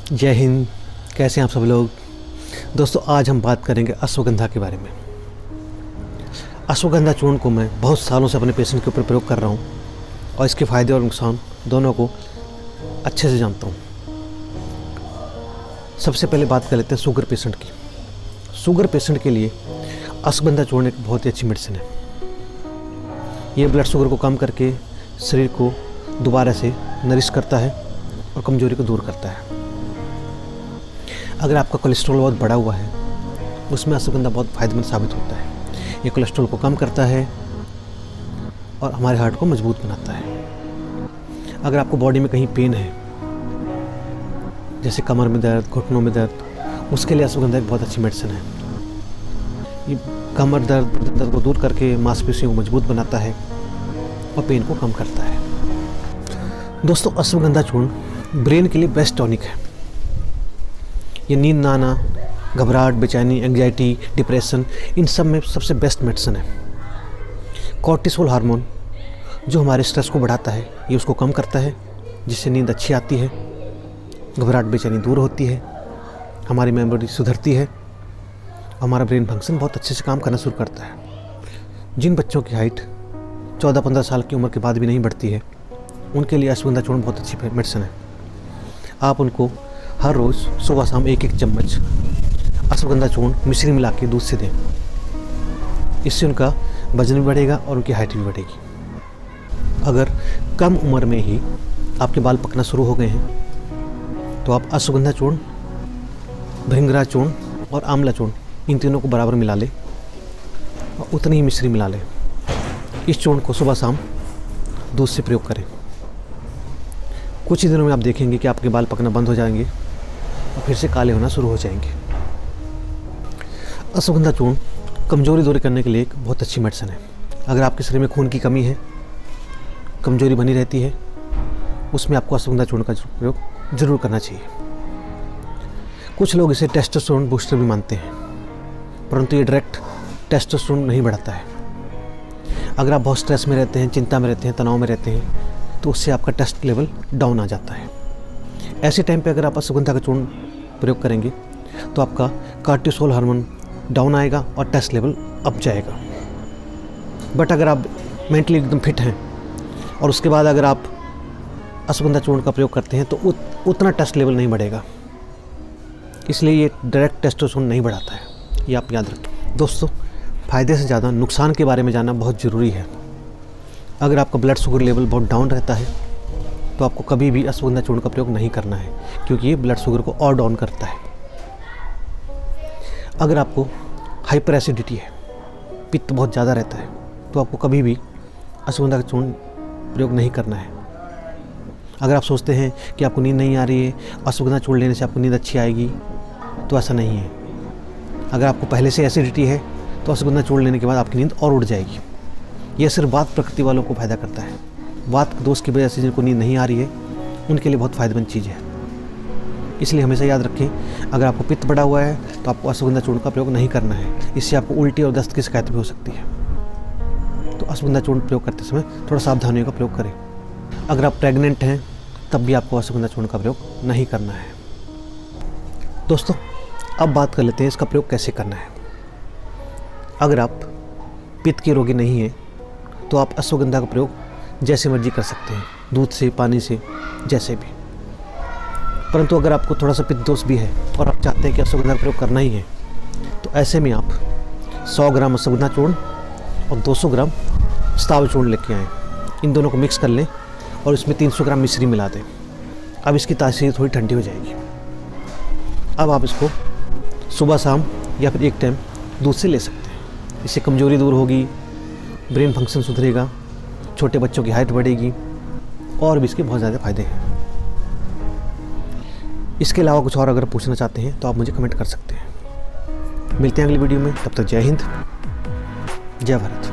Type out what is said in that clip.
जय हिंद। कैसे हैं आप सब लोग। दोस्तों, आज हम बात करेंगे अश्वगंधा के बारे में। अश्वगंधा चूर्ण को मैं बहुत सालों से अपने पेशेंट के ऊपर प्रयोग कर रहा हूँ और इसके फ़ायदे और नुकसान दोनों को अच्छे से जानता हूँ। सबसे पहले बात कर लेते हैं शुगर पेशेंट की। शुगर पेशेंट के लिए अश्वगंधा चूर्ण एक बहुत ही अच्छी मेडिसिन है। ये ब्लड शुगर को कम करके शरीर को दोबारा से नरिश करता है और कमज़ोरी को दूर करता है। अगर आपका कोलेस्ट्रॉल बहुत बढ़ा हुआ है, उसमें अश्वगंधा बहुत फ़ायदेमंद साबित होता है। ये कोलेस्ट्रॉल को कम करता है और हमारे हार्ट को मजबूत बनाता है। अगर आपको बॉडी में कहीं पेन है, जैसे कमर में दर्द, घुटनों में दर्द, उसके लिए अश्वगंधा एक बहुत अच्छी मेडिसिन है। ये कमर दर्द को दूर करके मांसपेशियों को मजबूत बनाता है और पेन को कम करता है। दोस्तों, अश्वगंधा चूर्ण ब्रेन के लिए बेस्ट टॉनिक है। ये नींद ना आना, घबराहट, बेचैनी, एंग्जाइटी, डिप्रेशन, इन सब में सबसे बेस्ट मेडिसिन है। कॉर्टिसोल हार्मोन जो हमारे स्ट्रेस को बढ़ाता है, ये उसको कम करता है, जिससे नींद अच्छी आती है, घबराहट, बेचैनी दूर होती है, हमारी मेमोरी सुधरती है, हमारा ब्रेन फंक्शन बहुत अच्छे से काम करना शुरू करता है। जिन बच्चों की हाइट 14-15 साल की उम्र के बाद भी नहीं बढ़ती है, उनके लिए अश्वगंधा चूर्ण बहुत अच्छी मेडिसिन है। आप उनको हर रोज़ सुबह शाम 1-1 चम्मच अश्वगंधा चूर्ण मिश्री मिला के दूध से दें। इससे उनका वजन भी बढ़ेगा और उनकी हाइट भी बढ़ेगी। अगर कम उम्र में ही आपके बाल पकना शुरू हो गए हैं, तो आप अश्वगंधा चूर्ण, भृंगरा चूर्ण और आंवला चूर्ण, इन तीनों को बराबर मिला लें और उतनी ही मिश्री मिला लें। इस चूर्ण को सुबह शाम दूध से प्रयोग करें। कुछ ही दिनों में आप देखेंगे कि आपके बाल पकना बंद हो जाएंगे और फिर से काले होना शुरू हो जाएंगे। अश्वगंधा चूर्ण कमज़ोरी दूर करने के लिए एक बहुत अच्छी मेडिसिन है। अगर आपके शरीर में खून की कमी है, कमज़ोरी बनी रहती है, उसमें आपको अश्वगंधा चूर्ण का प्रयोग ज़रूर करना चाहिए। कुछ लोग इसे टेस्टोस्टेरोन बूस्टर भी मानते हैं, परंतु ये डायरेक्ट टेस्टोस्टेरोन नहीं बढ़ाता है। अगर आप बहुत स्ट्रेस में रहते हैं, चिंता में रहते हैं, तनाव में रहते हैं, तो उससे आपका टेस्ट लेवल डाउन आ जाता है। ऐसे टाइम पे अगर आप अश्वगंधा का चूर्ण प्रयोग करेंगे तो आपका कॉर्टिसोल हार्मोन डाउन आएगा और टेस्ट लेवल अप जाएगा। बट अगर आप मेंटली एकदम फिट हैं और उसके बाद अगर आप अश्वगंधा चूर्ण का प्रयोग करते हैं, तो उतना टेस्ट लेवल नहीं बढ़ेगा। इसलिए ये डायरेक्ट टेस्टोस्टेरोन नहीं बढ़ाता है, ये आप याद रखें। दोस्तों, फ़ायदे से ज़्यादा नुकसान के बारे में जानना बहुत ज़रूरी है। अगर आपका ब्लड शुगर लेवल बहुत डाउन रहता है, तो आपको कभी भी अश्वगंधा चूर्ण का प्रयोग नहीं करना है, क्योंकि ये ब्लड शुगर को और डाउन करता है। अगर आपको हाइपर एसिडिटी है, पित्त बहुत ज़्यादा रहता है, तो आपको कभी भी अश्वगंधा का चूर्ण प्रयोग नहीं करना है। अगर आप सोचते हैं कि आपको नींद नहीं आ रही है, अश्वगंधा चूर्ण लेने से आपको नींद अच्छी आएगी, तो ऐसा नहीं है। अगर आपको पहले से एसिडिटी है, तो अश्वगंधा चूर्ण लेने के बाद आपकी नींद और उड़ जाएगी। यह सिर्फ वात प्रकृति वालों को फ़ायदा करता है। वात दोष की वजह से जिनको नींद नहीं आ रही है, उनके लिए बहुत फ़ायदेमंद चीज़ है। इसलिए हमेशा याद रखें, अगर आपको पित्त बढ़ा हुआ है, तो आपको अश्वगंधा चूर्ण का प्रयोग नहीं करना है। इससे आपको उल्टी और दस्त की शिकायत भी हो सकती है। तो अश्वगंधा चूर्ण प्रयोग करते समय थोड़ा सावधानियों का प्रयोग करें। अगर आप प्रेग्नेंट हैं, तब भी आपको अश्वगंधा चूर्ण का प्रयोग नहीं करना है। दोस्तों, अब बात कर लेते हैं इसका प्रयोग कैसे करना है। अगर आप पित्त के रोगी नहीं हैं, तो आप अश्वगंधा का प्रयोग जैसे मर्जी कर सकते हैं, दूध से, पानी से, जैसे भी। परंतु अगर आपको थोड़ा सा पित्त दोष भी है और आप चाहते हैं कि अश्वगंधा का प्रयोग करना ही है, तो ऐसे में आप 100 ग्राम अश्वगंधा चूर्ण और 200 ग्राम स्थावर चूर्ण लेके आएँ। इन दोनों को मिक्स कर लें और इसमें 300 ग्राम मिश्री मिला दें। अब इसकी तासीर थोड़ी ठंडी हो जाएगी। अब आप इसको सुबह शाम या फिर एक टाइम दूध से ले सकते हैं। इससे कमज़ोरी दूर होगी, ब्रेन फंक्शन सुधरेगा, छोटे बच्चों की हाइट बढ़ेगी और भी इसके बहुत ज़्यादा फ़ायदे हैं। इसके अलावा कुछ और अगर पूछना चाहते हैं तो आप मुझे कमेंट कर सकते हैं। मिलते हैं अगली वीडियो में, तब तक जय हिंद, जय भारत।